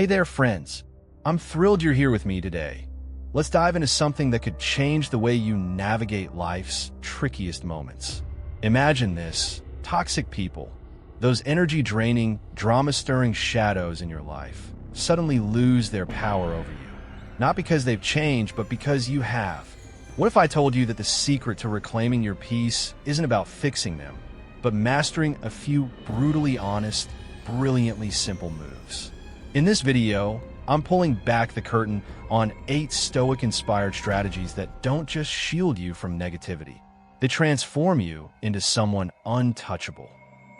Hey there, friends. I'm thrilled you're here with me today. Let's dive into something that could change the way you navigate life's trickiest moments. Imagine this: toxic people, those energy-draining, drama-stirring shadows in your life, suddenly lose their power over you. Not because they've changed, but because you have. What if I told you that the secret to reclaiming your peace isn't about fixing them, but mastering a few brutally honest, brilliantly simple moves? In this video, I'm pulling back the curtain on 8 Stoic-inspired strategies that don't just shield you from negativity. They transform you into someone untouchable.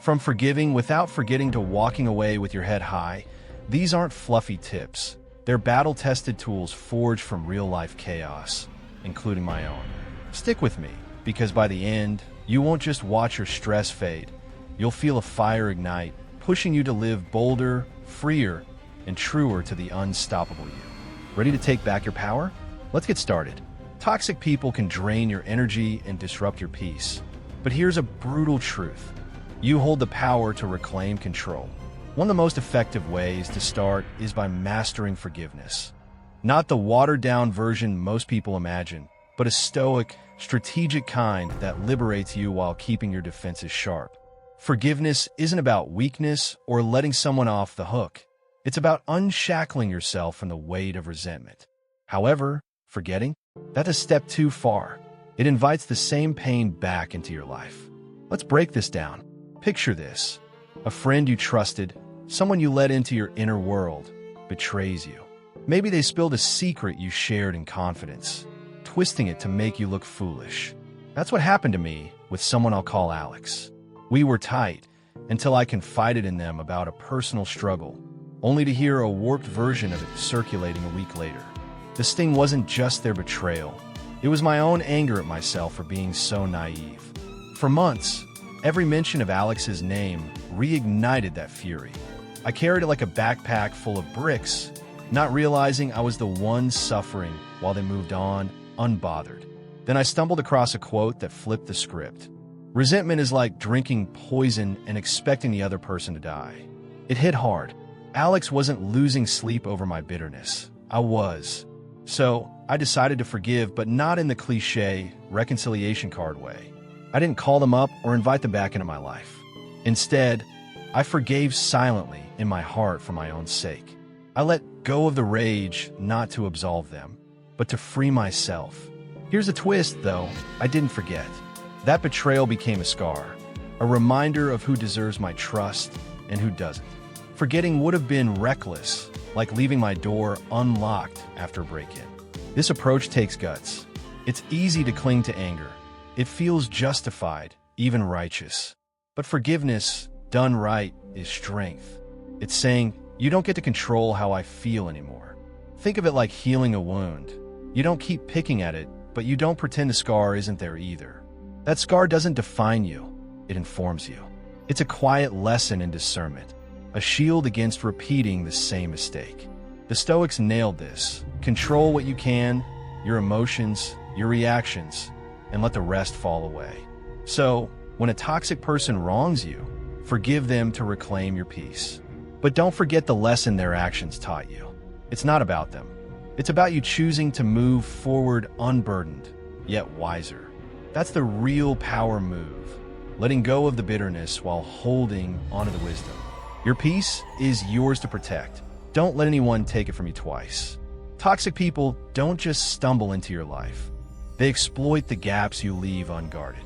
From forgiving without forgetting to walking away with your head high, these aren't fluffy tips. They're battle-tested tools forged from real-life chaos, including my own. Stick with me, because by the end, you won't just watch your stress fade. You'll feel a fire ignite, pushing you to live bolder, freer, and truer to the unstoppable you. Ready to take back your power? Let's get started. Toxic people can drain your energy and disrupt your peace. But here's a brutal truth. You hold the power to reclaim control. One of the most effective ways to start is by mastering forgiveness. Not the watered-down version most people imagine, but a stoic, strategic kind that liberates you while keeping your defenses sharp. Forgiveness isn't about weakness or letting someone off the hook. It's about unshackling yourself from the weight of resentment. However, forgetting? That's a step too far. It invites the same pain back into your life. Let's break this down. Picture this. A friend you trusted, someone you let into your inner world, betrays you. Maybe they spilled a secret you shared in confidence, twisting it to make you look foolish. That's what happened to me with someone I'll call Alex. We were tight until I confided in them about a personal struggle, only to hear a warped version of it circulating a week later. The sting wasn't just their betrayal. It was my own anger at myself for being so naive. For months, every mention of Alex's name reignited that fury. I carried it like a backpack full of bricks, not realizing I was the one suffering while they moved on, unbothered. Then I stumbled across a quote that flipped the script. Resentment is like drinking poison and expecting the other person to die. It hit hard. Alex wasn't losing sleep over my bitterness. I was. So I decided to forgive, but not in the cliché reconciliation card way. I didn't call them up or invite them back into my life. Instead, I forgave silently in my heart for my own sake. I let go of the rage not to absolve them, but to free myself. Here's a twist, though. I didn't forget. That betrayal became a scar, a reminder of who deserves my trust and who doesn't. Forgetting would have been reckless, like leaving my door unlocked after a break-in. This approach takes guts. It's easy to cling to anger. It feels justified, even righteous. But forgiveness, done right, is strength. It's saying, you don't get to control how I feel anymore. Think of it like healing a wound. You don't keep picking at it, but you don't pretend the scar isn't there either. That scar doesn't define you. It informs you. It's a quiet lesson in discernment, a shield against repeating the same mistake. The Stoics nailed this. Control what you can, your emotions, your reactions, and let the rest fall away. So, when a toxic person wrongs you, forgive them to reclaim your peace. But don't forget the lesson their actions taught you. It's not about them. It's about you choosing to move forward unburdened, yet wiser. That's the real power move, letting go of the bitterness while holding onto the wisdom. Your peace is yours to protect. Don't let anyone take it from you twice. Toxic people don't just stumble into your life. They exploit the gaps you leave unguarded.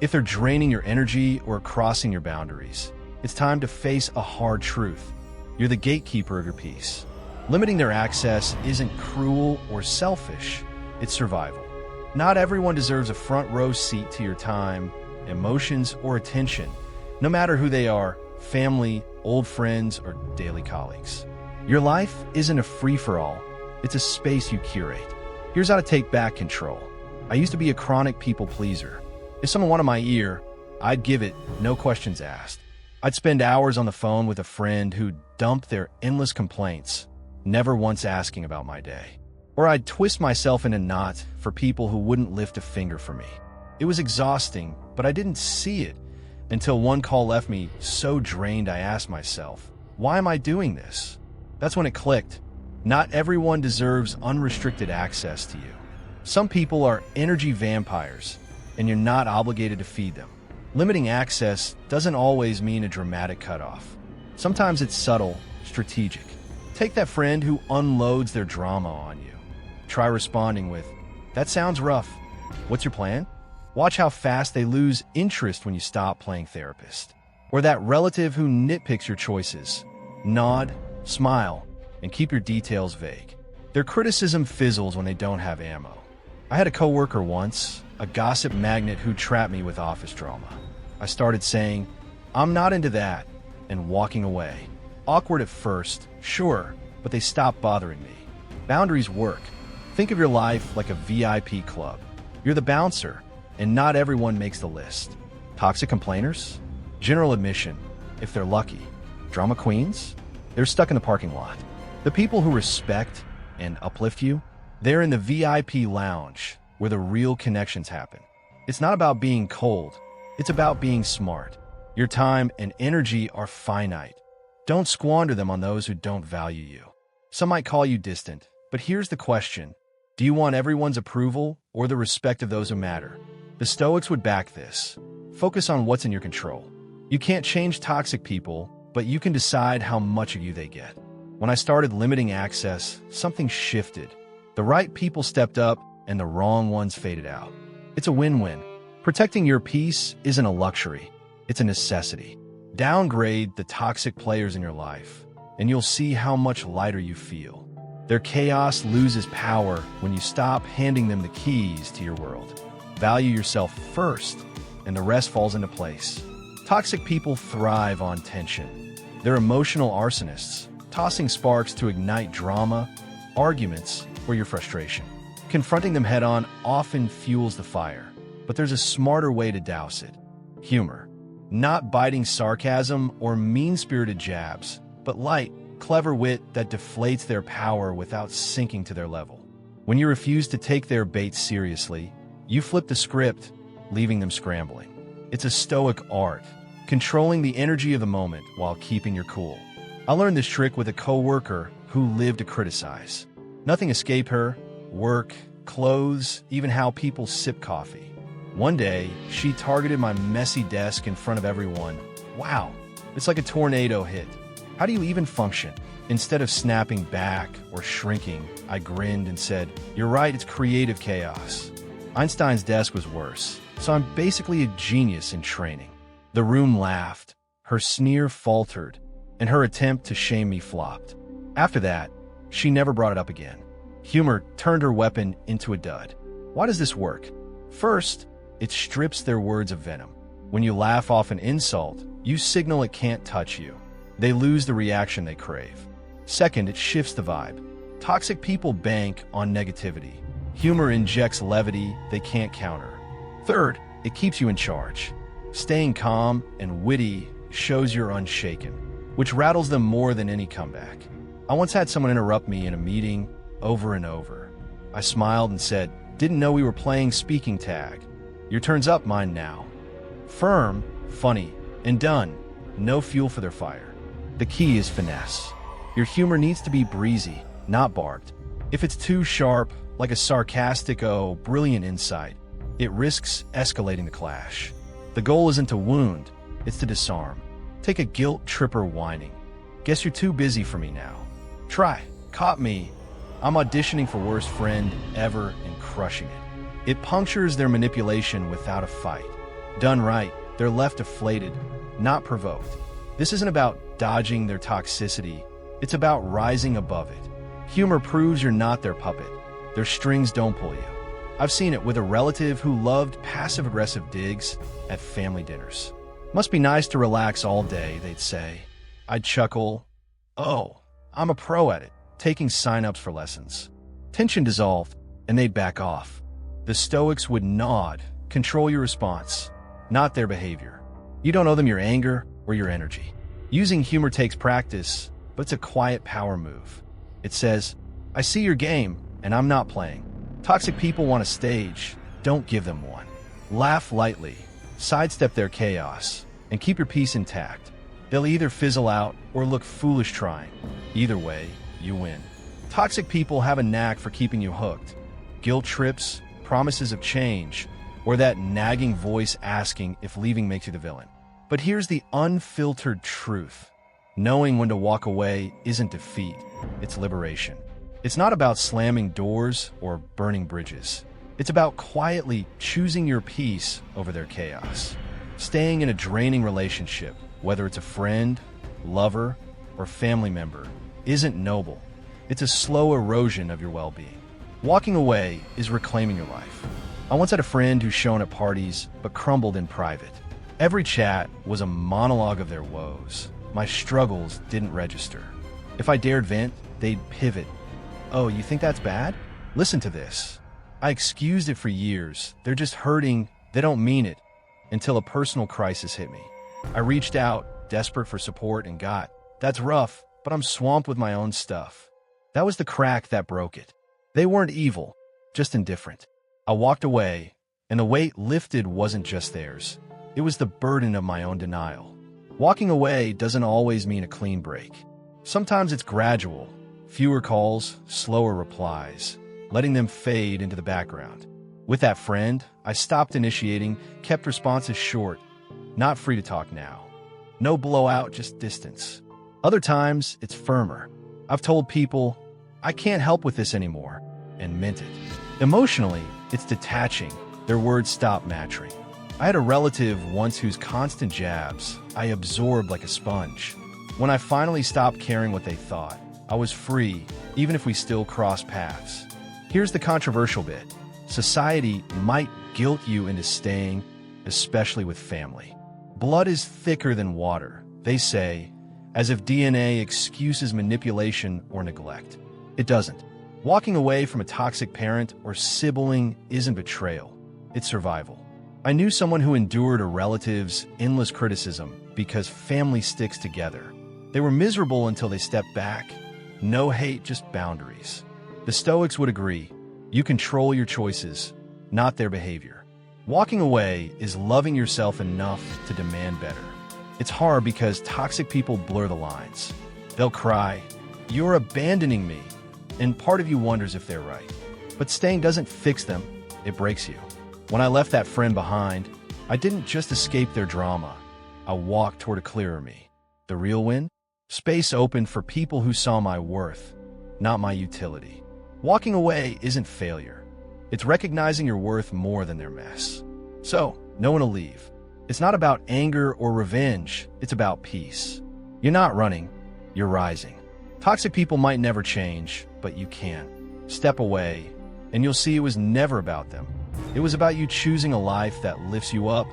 If they're draining your energy or crossing your boundaries, it's time to face a hard truth. You're the gatekeeper of your peace. Limiting their access isn't cruel or selfish, it's survival. Not everyone deserves a front row seat to your time, emotions, or attention, no matter who they are, family, old friends, or daily colleagues. Your life isn't a free-for-all, it's a space you curate. Here's how to take back control. I used to be a chronic people pleaser. If someone wanted my ear, I'd give it, no questions asked. I'd spend hours on the phone with a friend who'd dump their endless complaints, never once asking about my day. Or I'd twist myself in a knot for people who wouldn't lift a finger for me. It was exhausting, but I didn't see it until one call left me so drained I asked myself, why am I doing this? That's when it clicked. Not everyone deserves unrestricted access to you. Some people are energy vampires, and you're not obligated to feed them. Limiting access doesn't always mean a dramatic cutoff. Sometimes it's subtle, strategic. Take that friend who unloads their drama on you. Try responding with, "That sounds rough. What's your plan?" Watch how fast they lose interest when you stop playing therapist. Or that relative who nitpicks your choices. Nod, smile, and keep your details vague. Their criticism fizzles when they don't have ammo. I had a coworker once, a gossip magnet who trapped me with office drama. I started saying, "I'm not into that," and walking away. Awkward at first, sure, but they stopped bothering me. Boundaries work. Think of your life like a VIP club. You're the bouncer, and not everyone makes the list. Toxic complainers? General admission, if they're lucky. Drama queens? They're stuck in the parking lot. The people who respect and uplift you? They're in the VIP lounge, where the real connections happen. It's not about being cold. It's about being smart. Your time and energy are finite. Don't squander them on those who don't value you. Some might call you distant, but here's the question. Do you want everyone's approval or the respect of those who matter? The Stoics would back this. Focus on what's in your control. You can't change toxic people, but you can decide how much of you they get. When I started limiting access, something shifted. The right people stepped up, and the wrong ones faded out. It's a win-win. Protecting your peace isn't a luxury. It's a necessity. Downgrade the toxic players in your life, and you'll see how much lighter you feel. Their chaos loses power when you stop handing them the keys to your world. Value yourself first, and the rest falls into place. Toxic people thrive on tension. They're emotional arsonists, tossing sparks to ignite drama, arguments, or your frustration. Confronting them head-on often fuels the fire, but there's a smarter way to douse it. Humor. Not biting sarcasm or mean-spirited jabs, but light, clever wit that deflates their power without sinking to their level. When you refuse to take their bait seriously, you flip the script, leaving them scrambling. It's a stoic art, controlling the energy of the moment while keeping your cool. I learned this trick with a coworker who lived to criticize. Nothing escaped her: work, clothes, even how people sip coffee. One day, she targeted my messy desk in front of everyone. "Wow, it's like a tornado hit. How do you even function?" Instead of snapping back or shrinking, I grinned and said, "You're right, it's creative chaos." Einstein's desk was worse, so I'm basically a genius in training. The room laughed, her sneer faltered, and her attempt to shame me flopped. After that, she never brought it up again. Humor turned her weapon into a dud. Why does this work? First, it strips their words of venom. When you laugh off an insult, you signal it can't touch you. They lose the reaction they crave. Second, it shifts the vibe. Toxic people bank on negativity. Humor injects levity they can't counter. Third, it keeps you in charge. Staying calm and witty shows you're unshaken, which rattles them more than any comeback. I once had someone interrupt me in a meeting over and over. I smiled and said, "Didn't know we were playing speaking tag. Your turn's up, mine now." Firm, funny, and done. No fuel for their fire. The key is finesse. Your humor needs to be breezy, not barbed. If it's too sharp, like a sarcastic, "Oh, brilliant insight," it risks escalating the clash. The goal isn't to wound, it's to disarm. Take a guilt tripper whining. "Guess you're too busy for me now." Try, "Caught me. I'm auditioning for worst friend ever," and crushing it. It punctures their manipulation without a fight. Done right, they're left deflated, not provoked. This isn't about dodging their toxicity, it's about rising above it. Humor proves you're not their puppet. Their strings don't pull you. I've seen it with a relative who loved passive-aggressive digs at family dinners. "Must be nice to relax all day," they'd say. I'd chuckle, "Oh, I'm a pro at it," taking sign-ups for lessons. Tension dissolved, and they'd back off. The Stoics would nod, control your response, not their behavior. You don't owe them your anger or your energy. Using humor takes practice, but it's a quiet power move. It says, "I see your game, and I'm not playing." Toxic people want a stage. Don't give them one. Laugh lightly, sidestep their chaos, and keep your peace intact. They'll either fizzle out or look foolish trying. Either way, you win. Toxic people have a knack for keeping you hooked. Guilt trips, promises of change, or that nagging voice asking if leaving makes you the villain. But here's the unfiltered truth. Knowing when to walk away isn't defeat, it's liberation. It's not about slamming doors or burning bridges. It's about quietly choosing your peace over their chaos. Staying in a draining relationship, whether it's a friend, lover, or family member, isn't noble. It's a slow erosion of your well-being. Walking away is reclaiming your life. I once had a friend who shone at parties but crumbled in private. Every chat was a monologue of their woes. My struggles didn't register. If I dared vent, they'd pivot. Oh, you think that's bad? Listen to this. I excused it for years. They're just hurting. They don't mean it. Until a personal crisis hit me. I reached out, desperate for support, and got, "That's rough, but I'm swamped with my own stuff." That was the crack that broke it. They weren't evil, just indifferent. I walked away, and the weight lifted wasn't just theirs. It was the burden of my own denial. Walking away doesn't always mean a clean break. Sometimes it's gradual. Fewer calls, slower replies, letting them fade into the background. With that friend, I stopped initiating, kept responses short. Not free to talk now. No blowout, just distance. Other times, it's firmer. I've told people, "I can't help with this anymore," and meant it. Emotionally, it's detaching. Their words stop matching. I had a relative once whose constant jabs I absorbed like a sponge. When I finally stopped caring what they thought, I was free, even if we still crossed paths. Here's the controversial bit. Society might guilt you into staying, especially with family. Blood is thicker than water, they say, as if DNA excuses manipulation or neglect. It doesn't. Walking away from a toxic parent or sibling isn't betrayal, it's survival. I knew someone who endured a relative's endless criticism because family sticks together. They were miserable until they stepped back. No hate, just boundaries. The Stoics would agree. You control your choices, not their behavior. Walking away is loving yourself enough to demand better. It's hard because toxic people blur the lines. They'll cry, "You're abandoning me," and part of you wonders if they're right. But staying doesn't fix them, it breaks you. When I left that friend behind, I didn't just escape their drama. I walked toward a clearer me. The real win? Space opened for people who saw my worth, not my utility. Walking away isn't failure. It's recognizing your worth more than their mess. So, no one will leave. It's not about anger or revenge, it's about peace. You're not running, you're rising. Toxic people might never change, but you can. Step away, and you'll see it was never about them. It was about you choosing a life that lifts you up,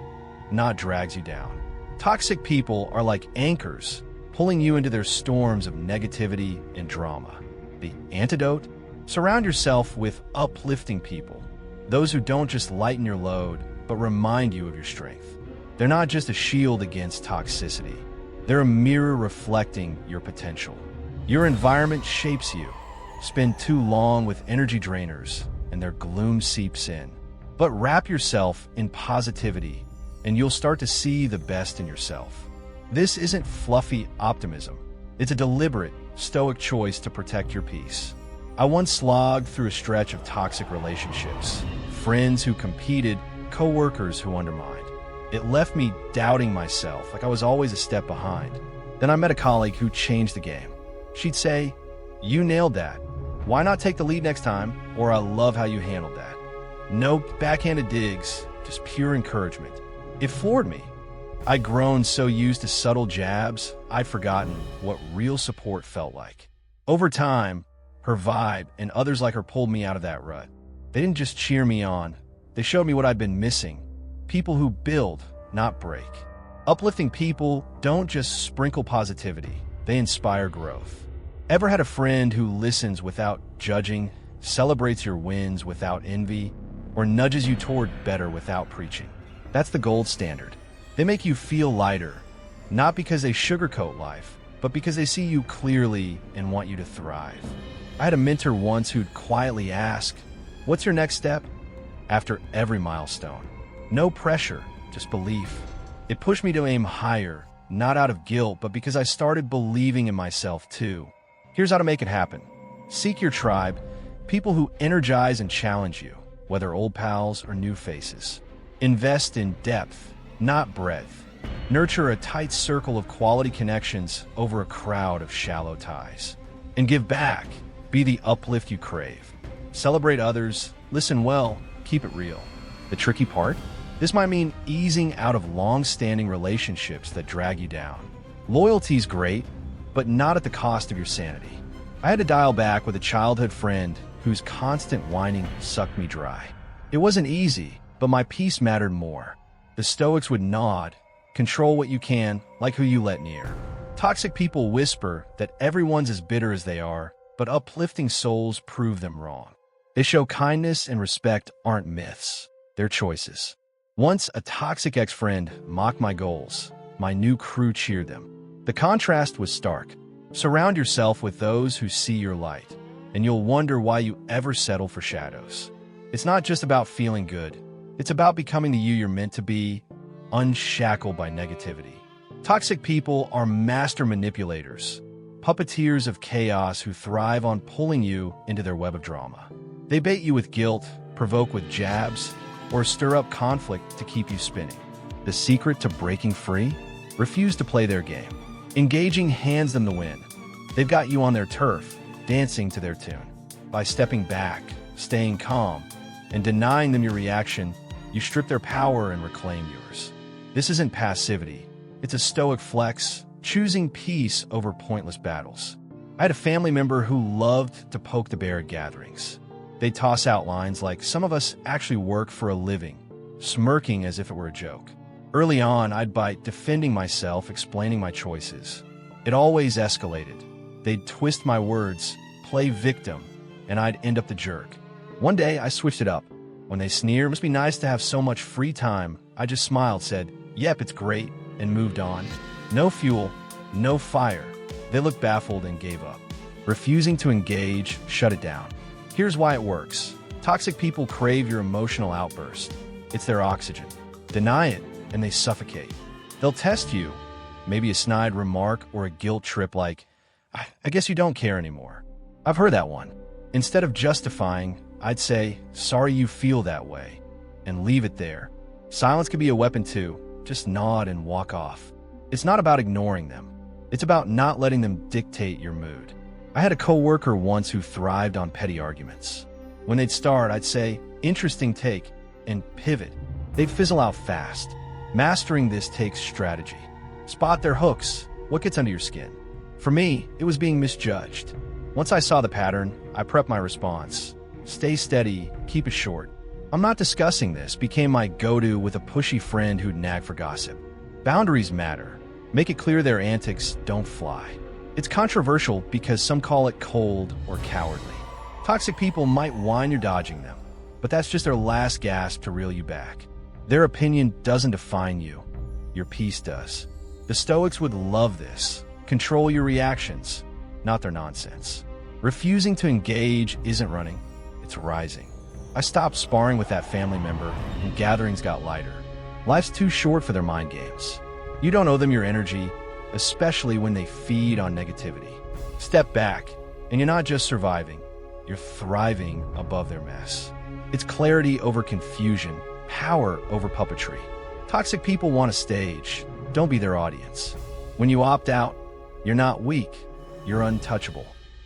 not drags you down. Toxic people are like anchors, pulling you into their storms of negativity and drama. The antidote? Surround yourself with uplifting people. Those who don't just lighten your load, but remind you of your strength. They're not just a shield against toxicity. They're a mirror reflecting your potential. Your environment shapes you. Spend too long with energy drainers, and their gloom seeps in. But wrap yourself in positivity, and you'll start to see the best in yourself. This isn't fluffy optimism. It's a deliberate, stoic choice to protect your peace. I once slogged through a stretch of toxic relationships, friends who competed, coworkers who undermined. It left me doubting myself, like I was always a step behind. Then I met a colleague who changed the game. She'd say, "You nailed that. Why not take the lead next time?" Or, "I love how you handled that." No backhanded digs, just pure encouragement. It floored me. I'd grown so used to subtle jabs, I'd forgotten what real support felt like. Over time, her vibe and others like her pulled me out of that rut. They didn't just cheer me on, they showed me what I'd been missing. People who build, not break. Uplifting people don't just sprinkle positivity, they inspire growth. Ever had a friend who listens without judging, celebrates your wins without envy, or nudges you toward better without preaching? That's the gold standard. They make you feel lighter, not because they sugarcoat life, but because they see you clearly and want you to thrive. I had a mentor once who'd quietly ask, "What's your next step?" after every milestone. No pressure, just belief. It pushed me to aim higher, not out of guilt, but because I started believing in myself too. Here's how to make it happen. Seek your tribe, people who energize and challenge you, whether old pals or new faces. Invest in depth, not breadth. Nurture a tight circle of quality connections over a crowd of shallow ties. And give back. Be the uplift you crave. Celebrate others, listen well, keep it real. The tricky part? This might mean easing out of long-standing relationships that drag you down. Loyalty's great, but not at the cost of your sanity. I had to dial back with a childhood friend whose constant whining sucked me dry. It wasn't easy, but my peace mattered more. The Stoics would nod, control what you can, like who you let near. Toxic people whisper that everyone's as bitter as they are, but uplifting souls prove them wrong. They show kindness and respect aren't myths, they're choices. Once a toxic ex-friend mocked my goals, my new crew cheered them. The contrast was stark. Surround yourself with those who see your light, and you'll wonder why you ever settle for shadows. It's not just about feeling good. It's about becoming the you you're meant to be, unshackled by negativity. Toxic people are master manipulators, puppeteers of chaos who thrive on pulling you into their web of drama. They bait you with guilt, provoke with jabs, or stir up conflict to keep you spinning. The secret to breaking free? Refuse to play their game. Engaging hands them the win. They've got you on their turf, dancing to their tune. By stepping back, staying calm, and denying them your reaction, you strip their power and reclaim yours. This isn't passivity. It's a stoic flex, choosing peace over pointless battles. I had a family member who loved to poke the bear at gatherings. They'd toss out lines like, "Some of us actually work for a living," smirking as if it were a joke. Early on, I'd bite, defending myself, explaining my choices. It always escalated. They'd twist my words, play victim, and I'd end up the jerk. One day, I switched it up. When they sneered, "Must be nice to have so much free time," I just smiled, said, "Yep, it's great," and moved on. No fuel, no fire. They looked baffled and gave up. Refusing to engage, shut it down. Here's why it works. Toxic people crave your emotional outburst. It's their oxygen. Deny it, and they suffocate. They'll test you, maybe a snide remark or a guilt trip like, "I guess you don't care anymore." I've heard that one. Instead of justifying, I'd say, "Sorry you feel that way," and leave it there. Silence can be a weapon too. Just nod and walk off. It's not about ignoring them. It's about not letting them dictate your mood. I had a coworker once who thrived on petty arguments. When they'd start, I'd say, "Interesting take," and pivot. They'd fizzle out fast. Mastering this takes strategy. Spot their hooks. What gets under your skin? For me, it was being misjudged. Once I saw the pattern, I prepped my response. Stay steady, keep it short. "I'm not discussing this" became my go-to with a pushy friend who'd nag for gossip. Boundaries matter. Make it clear their antics don't fly. It's controversial because some call it cold or cowardly. Toxic people might whine you're dodging them, but that's just their last gasp to reel you back. Their opinion doesn't define you. Your peace does. The Stoics would love this. Control your reactions, not their nonsense. Refusing to engage isn't running, it's rising. I stopped sparring with that family member, and gatherings got lighter. Life's too short for their mind games. You don't owe them your energy, especially when they feed on negativity. Step back, and you're not just surviving, you're thriving above their mess. It's clarity over confusion, power over puppetry. Toxic people want a stage. Don't be their audience. When you opt out, you're not weak, you're untouchable.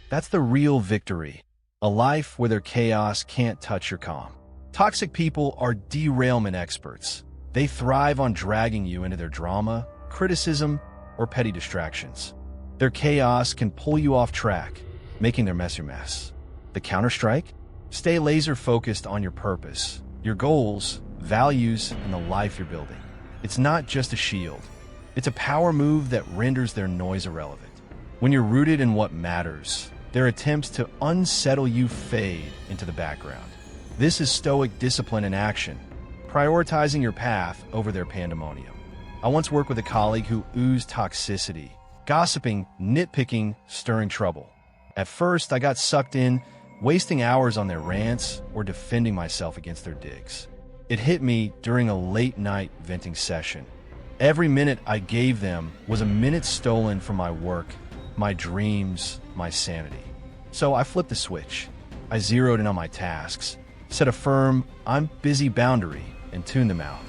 That's the real victory. A life where their chaos can't touch your calm. Toxic people are derailment experts. They thrive on dragging you into their drama, criticism, or petty distractions. Their chaos can pull you off track, making their mess your mess. The counterstrike? Stay laser-focused on your purpose, your goals, values, and the life you're building. It's not just a shield. It's a power move that renders their noise irrelevant. When you're rooted in what matters, their attempts to unsettle you fade into the background. This is Stoic discipline in action, prioritizing your path over their pandemonium. I once worked with a colleague who oozed toxicity, gossiping, nitpicking, stirring trouble. At first, I got sucked in, wasting hours on their rants or defending myself against their digs. It hit me during a late-night venting session. Every minute I gave them was a minute stolen from my work, my dreams, my sanity. So I flipped the switch. I zeroed in on my tasks, set a firm, I'm busy boundary, and tuned them out.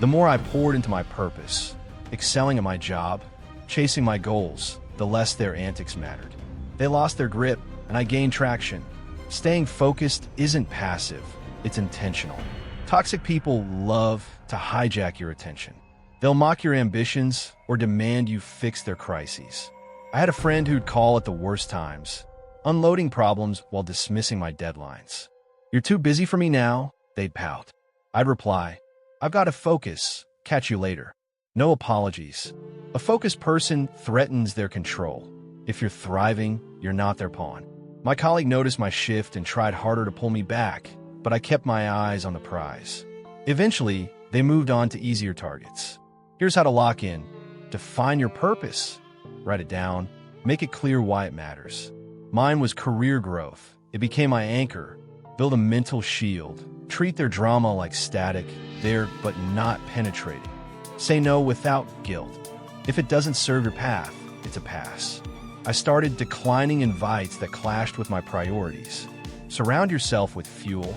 The more I poured into my purpose, excelling at my job, chasing my goals, the less their antics mattered. They lost their grip, and I gained traction. Staying focused isn't passive, it's intentional. Toxic people love to hijack your attention. They'll mock your ambitions or demand you fix their crises. I had a friend who'd call at the worst times, unloading problems while dismissing my deadlines. "You're too busy for me now," they'd pout. I'd reply, "I've got to focus, catch you later." No apologies. A focused person threatens their control. If you're thriving, you're not their pawn. My colleague noticed my shift and tried harder to pull me back, but I kept my eyes on the prize. Eventually, they moved on to easier targets. Here's how to lock in. Define your purpose. Write it down. Make it clear why it matters. Mine was career growth. It became my anchor. Build a mental shield. Treat their drama like static, there but not penetrating. Say no without guilt. If it doesn't serve your path, it's a pass. I started declining invites that clashed with my priorities. Surround yourself with fuel,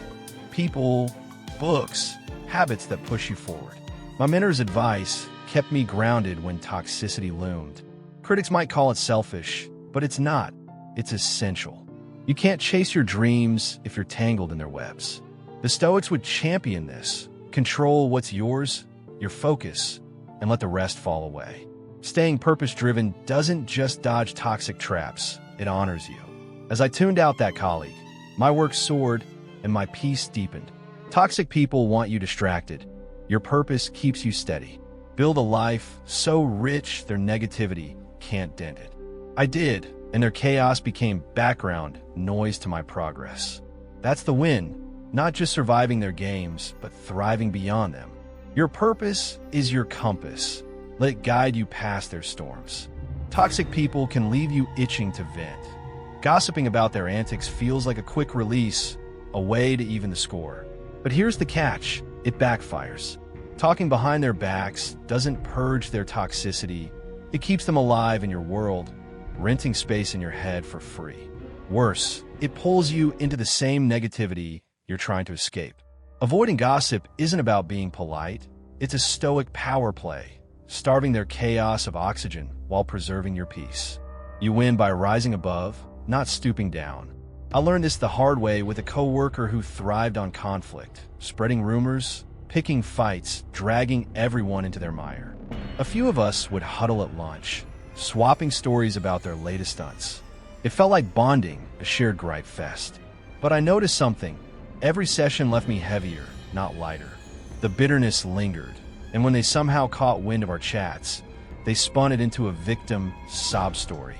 people, books, habits that push you forward. My mentor's advice kept me grounded when toxicity loomed. Critics might call it selfish, but it's not. It's essential. You can't chase your dreams if you're tangled in their webs. The Stoics would champion this. Control what's yours, your focus, and let the rest fall away. Staying purpose-driven doesn't just dodge toxic traps, it honors you. As I tuned out that colleague, my work soared and my peace deepened. Toxic people want you distracted. Your purpose keeps you steady. Build a life so rich their negativity can't dent it. I did, and their chaos became background noise to my progress. That's the win, not just surviving their games, but thriving beyond them. Your purpose is your compass. Let it guide you past their storms. Toxic people can leave you itching to vent. Gossiping about their antics feels like a quick release, a way to even the score. But here's the catch, it backfires. Talking behind their backs doesn't purge their toxicity, it keeps them alive in your world, renting space in your head for free. Worse, it pulls you into the same negativity you're trying to escape. Avoiding gossip isn't about being polite, it's a stoic power play, starving their chaos of oxygen while preserving your peace. You win by rising above, not stooping down. I learned this the hard way with a coworker who thrived on conflict, spreading rumors, picking fights, dragging everyone into their mire. A few of us would huddle at lunch, swapping stories about their latest stunts. It felt like bonding, a shared gripe fest. But I noticed something. Every session left me heavier, not lighter. The bitterness lingered, and when they somehow caught wind of our chats, they spun it into a victim sob story.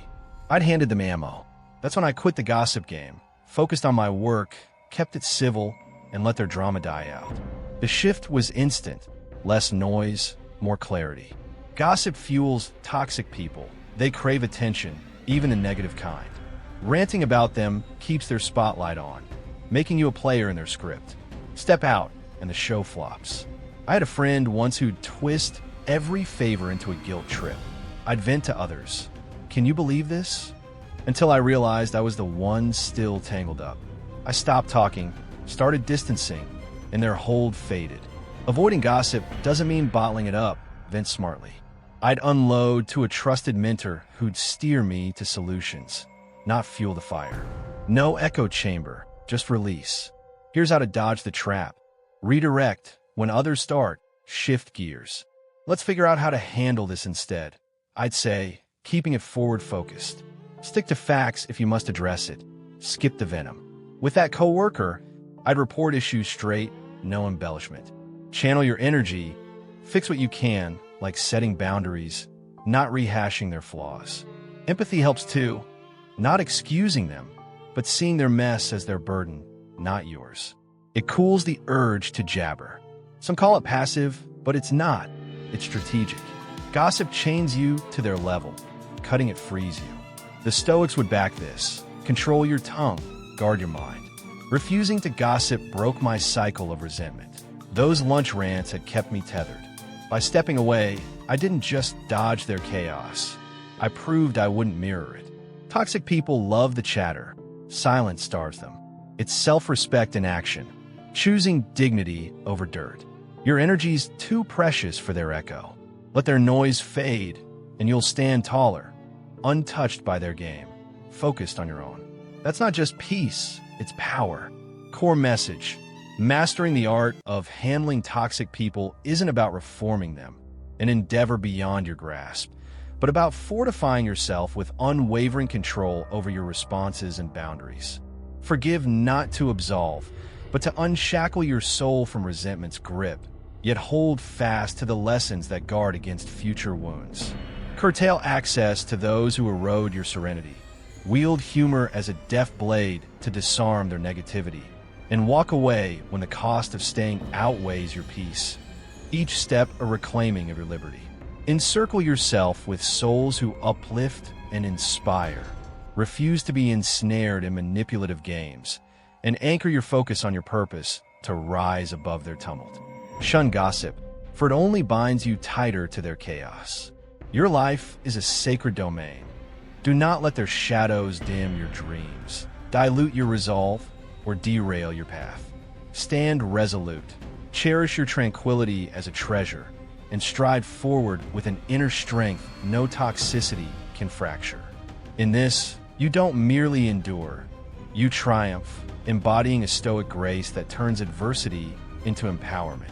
I'd handed them ammo. That's when I quit the gossip game, focused on my work, kept it civil, and let their drama die out. The shift was instant. Less noise, more clarity. Gossip fuels toxic people. They crave attention, even the negative kind. Ranting about them keeps their spotlight on, making you a player in their script. Step out, and the show flops. I had a friend once who'd twist every favor into a guilt trip. I'd vent to others. Can you believe this? Until I realized I was the one still tangled up. I stopped talking, started distancing, and their hold faded. Avoiding gossip doesn't mean bottling it up, vent smartly. I'd unload to a trusted mentor who'd steer me to solutions, not fuel the fire. No echo chamber, just release. Here's how to dodge the trap. Redirect. When others start, shift gears. Let's figure out how to handle this instead. I'd say, keeping it forward-focused. Stick to facts if you must address it. Skip the venom. With that coworker, I'd report issues straight, no embellishment. Channel your energy. Fix what you can, like setting boundaries, not rehashing their flaws. Empathy helps too. Not excusing them, but seeing their mess as their burden, not yours. It cools the urge to jabber. Some call it passive, but it's not. It's strategic. Gossip chains you to their level. Cutting it frees you. The Stoics would back this. Control your tongue, guard your mind. Refusing to gossip broke my cycle of resentment. Those lunch rants had kept me tethered. By stepping away, I didn't just dodge their chaos. I proved I wouldn't mirror it. Toxic people love the chatter. Silence starves them. It's self-respect in action, choosing dignity over dirt. Your energy's too precious for their echo. Let their noise fade, and you'll stand taller, untouched by their game, focused on your own. That's not just peace, it's power. Core message: mastering the art of handling toxic people isn't about reforming them, an endeavor beyond your grasp, but about fortifying yourself with unwavering control over your responses and boundaries. Forgive not to absolve, but to unshackle your soul from resentment's grip, yet hold fast to the lessons that guard against future wounds. Curtail access to those who erode your serenity. Wield humor as a deft blade to disarm their negativity, and walk away when the cost of staying outweighs your peace. Each step a reclaiming of your liberty. Encircle yourself with souls who uplift and inspire. Refuse to be ensnared in manipulative games, and anchor your focus on your purpose to rise above their tumult. Shun gossip, for it only binds you tighter to their chaos. Your life is a sacred domain. Do not let their shadows dim your dreams, dilute your resolve, or derail your path. Stand resolute. Cherish your tranquility as a treasure, and stride forward with an inner strength no toxicity can fracture. In this, you don't merely endure, you triumph, embodying a stoic grace that turns adversity into empowerment.